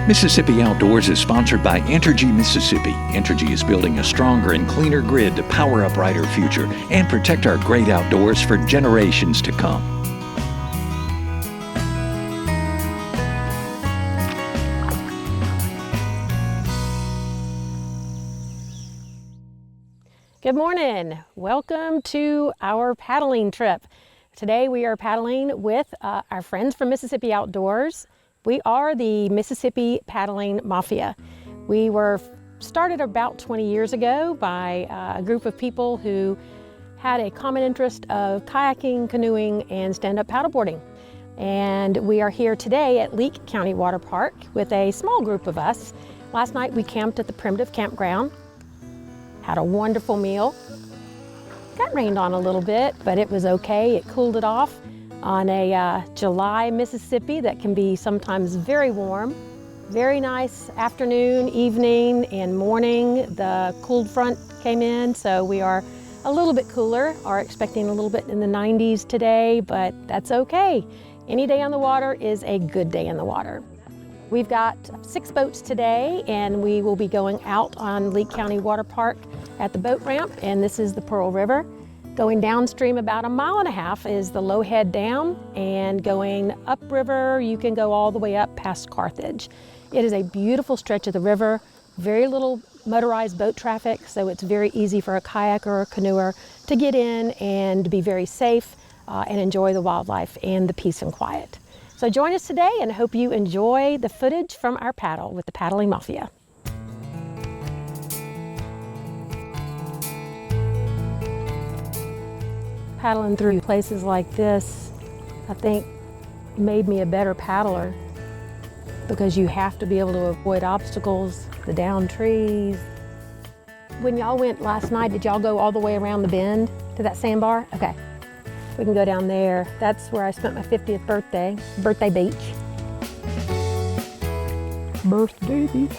Mississippi Outdoors is sponsored by Entergy Mississippi. Entergy is building a stronger and cleaner grid to power a brighter future and protect our great outdoors for generations to come. Good morning. Welcome to our paddling trip. Today we are paddling with our friends from Mississippi Outdoors. We are the Mississippi Paddle Mafia. We were started about 20 years ago by a group of people who had a common interest of kayaking, canoeing, and stand-up paddleboarding. And we are here today at Leake County Water Park with a small group of us. Last night we camped at the primitive campground, had a wonderful meal. Got rained on a little bit, but it was okay. It cooled it off on a July Mississippi that can be sometimes very warm. Very nice afternoon, evening, and morning. The cold front came in, so we are a little bit cooler, are expecting a little bit in the 90s today, but that's okay. Any day on the water is a good day in the water. We've got 6 boats today, and we will be going out on Leake County Water Park at the boat ramp, and this is the Pearl River. Going downstream about 1.5 miles is the Lowhead Dam, and going upriver, you can go all the way up past Carthage. It is a beautiful stretch of the river, very little motorized boat traffic, so it's very easy for a kayaker or a canoeer to get in and be very safe and enjoy the wildlife and the peace and quiet. So join us today, and hope you enjoy the footage from our paddle with the Paddling Mafia. Paddling through places like this, I think, made me a better paddler, because you have to be able to avoid obstacles, the downed trees. When y'all went last night, did y'all go all the way around the bend to that sandbar? Okay, we can go down there. That's where I spent my 50th birthday beach. Birthday beach.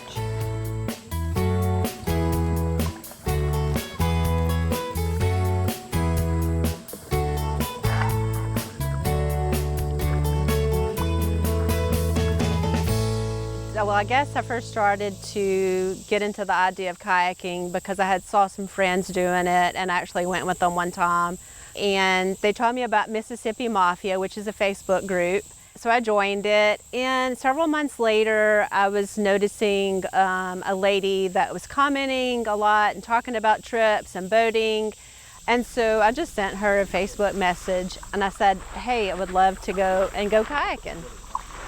Well, I guess I first started to get into the idea of kayaking because I had saw some friends doing it, and I actually went with them one time. And they told me about Mississippi Mafia, which is a Facebook group. So I joined it, and several months later, I was noticing a lady that was commenting a lot and talking about trips and boating. And so I just sent her a Facebook message, and I said, hey, I would love to go kayaking.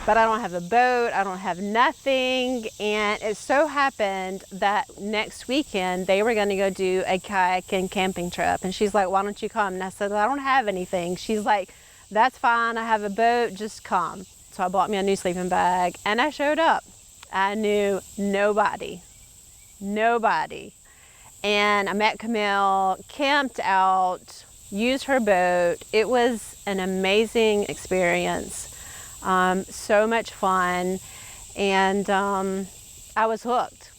But I don't have a boat, I don't have nothing, and it so happened that next weekend they were gonna go do a kayak and camping trip. And she's like, why don't you come? And I said, well, I don't have anything. She's like, that's fine, I have a boat, just come. So I bought me a new sleeping bag, and I showed up. I knew nobody. And I met Camille, camped out, used her boat. It was an amazing experience. So much fun, and I was hooked.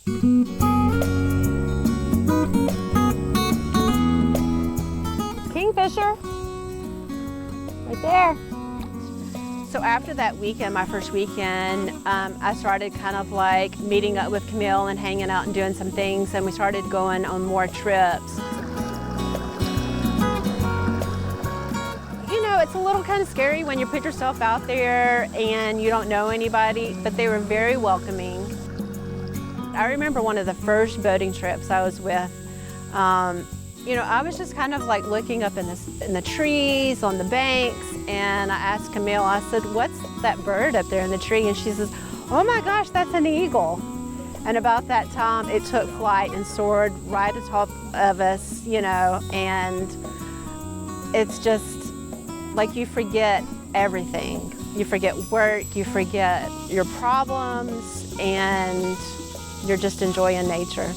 Kingfisher, right there. So after that weekend, my first weekend, I started kind of like meeting up with Camille and hanging out and doing some things, and we started going on more trips. It's a little kind of scary when you put yourself out there and you don't know anybody, but they were very welcoming. I remember one of the first boating trips I was with, I was just kind of like looking up in the trees, on the banks, and I asked Camille, I said, what's that bird up there in the tree? And she says, oh my gosh, that's an eagle. And about that time, it took flight and soared right atop of us, and it's just, like, you forget everything. You forget work, you forget your problems, and you're just enjoying nature.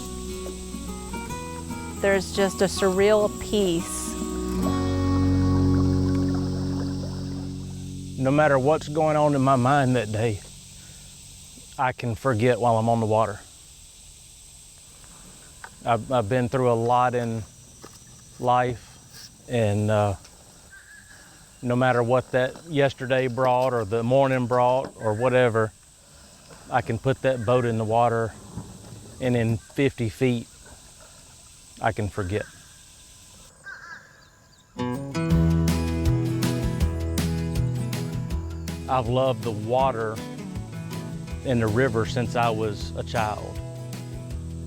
There's just a surreal peace. No matter what's going on in my mind that day, I can forget while I'm on the water. I've been through a lot in life, and no matter what that yesterday brought or the morning brought or whatever, I can put that boat in the water, and in 50 feet, I can forget. I've loved the water and the river since I was a child.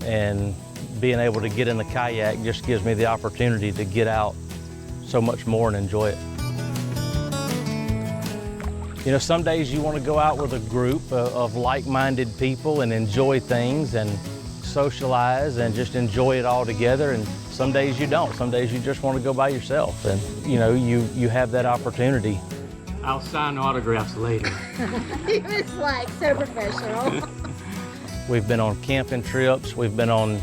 And being able to get in the kayak just gives me the opportunity to get out so much more and enjoy it. You know, some days you want to go out with a group of like-minded people and enjoy things and socialize and just enjoy it all together. And some days you don't. Some days you just want to go by yourself. And, you know, you have that opportunity. I'll sign autographs later. He was like so professional. We've been on camping trips. We've been on,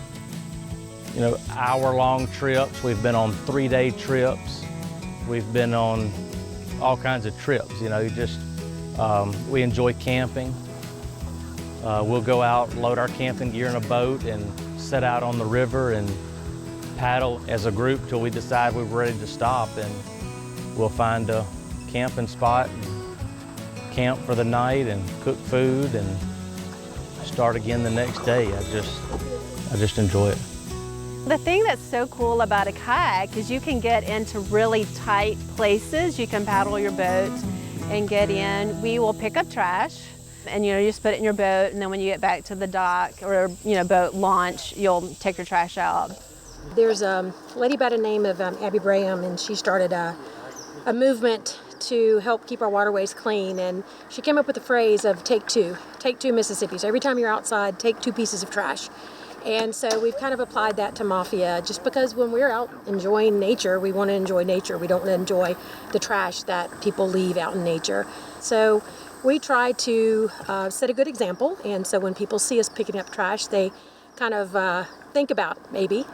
you know, hour-long trips. We've been on 3-day trips. We've been on all kinds of trips, you know, just, we enjoy camping. We'll go out, load our camping gear in a boat and set out on the river and paddle as a group till we decide we're ready to stop, and we'll find a camping spot and camp for the night and cook food and start again the next day. I just enjoy it. The thing that's so cool about a kayak is you can get into really tight places. You can paddle your boat and get in. We will pick up trash and, you know, you just put it in your boat, and then when you get back to the dock or, you know, boat launch, you'll take your trash out. There's a lady by the name of Abby Braham, and she started a movement to help keep our waterways clean, and she came up with the phrase of take two Mississippi. So every time you're outside, take 2 pieces of trash. And so we've kind of applied that to Mafia, just because when we're out enjoying nature, we want to enjoy nature. We don't want to enjoy the trash that people leave out in nature. So we try to set a good example, and so when people see us picking up trash, they kind of think about maybe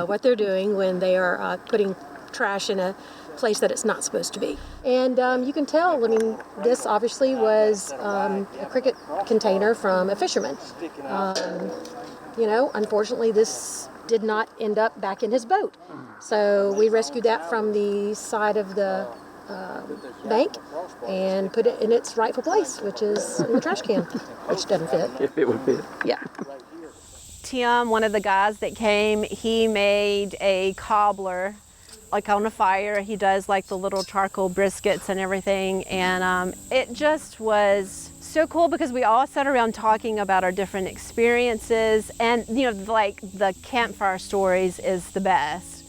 what they're doing when they are putting trash in a place that it's not supposed to be. And you can tell, I mean, this obviously was a cricket container from a fisherman. You know, unfortunately, this did not end up back in his boat. So we rescued that from the side of the bank and put it in its rightful place, which is in the trash can, which doesn't fit. If it would fit. Yeah. Tim, one of the guys that came, he made a cobbler, like on a fire. He does like the little charcoal briskets and everything, and it just was so cool because we all sat around talking about our different experiences, and you know, like the campfire stories is the best.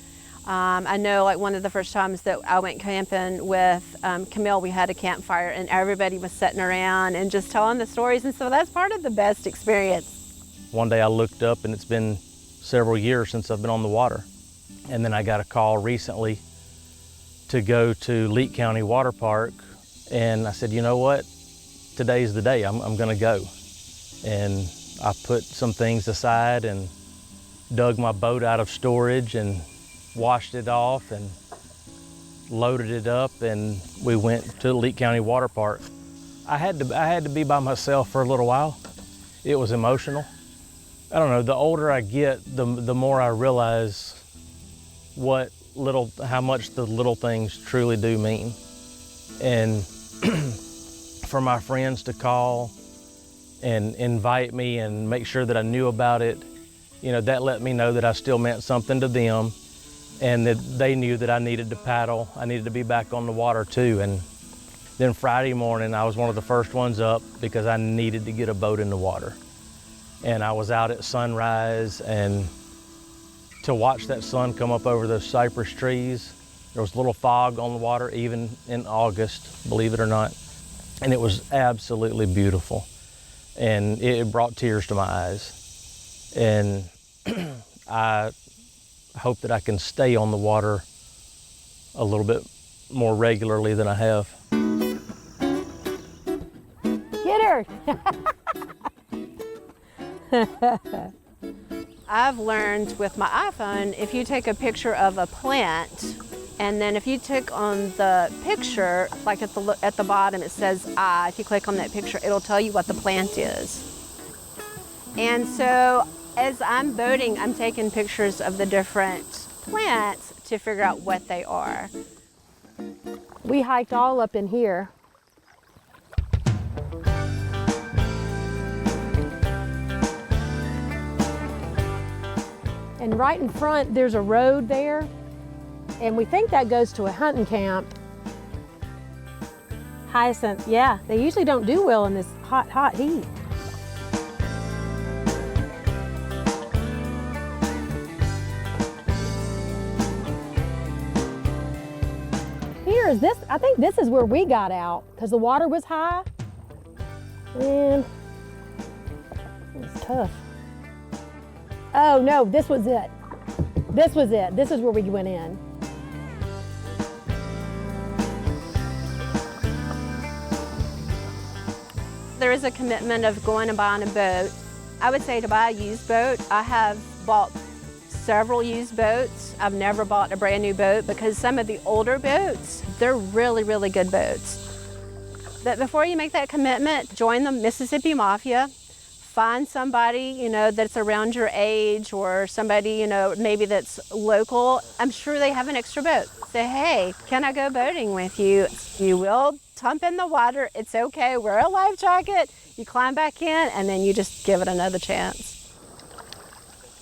I know, like one of the first times that I went camping with Camille, we had a campfire and everybody was sitting around and just telling the stories, and so that's part of the best experience. One day I looked up and it's been several years since I've been on the water. And then I got a call recently to go to Leake County Water Park, and I said, you know what? Today's the day, I'm gonna go. And I put some things aside and dug my boat out of storage and washed it off and loaded it up, and we went to Leake County Water Park. I had to be by myself for a little while. It was emotional. I don't know, the older I get, the more I realize how much the little things truly do mean. And for my friends to call and invite me and make sure that I knew about it, you know, that let me know that I still meant something to them, and that they knew that I needed to paddle. I needed to be back on the water too. And then Friday morning, I was one of the first ones up because I needed to get a boat in the water. And I was out at sunrise, and to watch that sun come up over those cypress trees, there was a little fog on the water, even in August, believe it or not. And it was absolutely beautiful. And it brought tears to my eyes. And I hope that I can stay on the water a little bit more regularly than I have. Get her! I've learned with my iPhone, if you take a picture of a plant, and then if you click on the picture, like at the bottom it says "I," if you click on that picture, it'll tell you what the plant is. And so as I'm boating, I'm taking pictures of the different plants to figure out what they are. We hiked all up in here. And right in front, there's a road there. And we think that goes to a hunting camp. Hyacinth, yeah, they usually don't do well in this hot, hot heat. Here is this, I think this is where we got out because the water was high. And it's tough. Oh no, this was it. This was it. This is where we went in. There is a commitment of going and buying a boat. I would say to buy a used boat. I have bought several used boats. I've never bought a brand new boat because some of the older boats, they're really, really good boats. But before you make that commitment, join the Mississippi Mafia. Find somebody, that's around your age or somebody, maybe that's local. I'm sure they have an extra boat. Say, hey, can I go boating with you? You will jump in the water. It's okay. Wear a life jacket. You climb back in, and then you just give it another chance.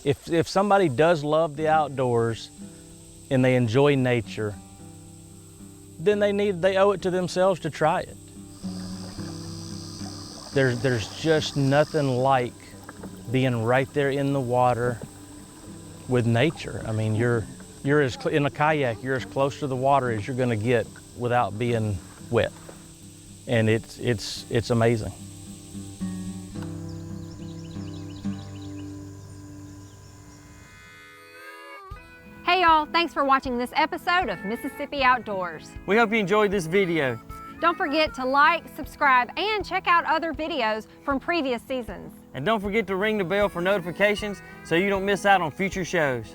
If somebody does love the outdoors and they enjoy nature, then they owe it to themselves to try it. There's just nothing like being right there in the water with nature. I mean, you're in a kayak, you're as close to the water as you're gonna get without being wet. And it's amazing. Hey y'all, thanks for watching this episode of Mississippi Outdoors. We hope you enjoyed this video. Don't forget to like, subscribe, and check out other videos from previous seasons. And don't forget to ring the bell for notifications so you don't miss out on future shows.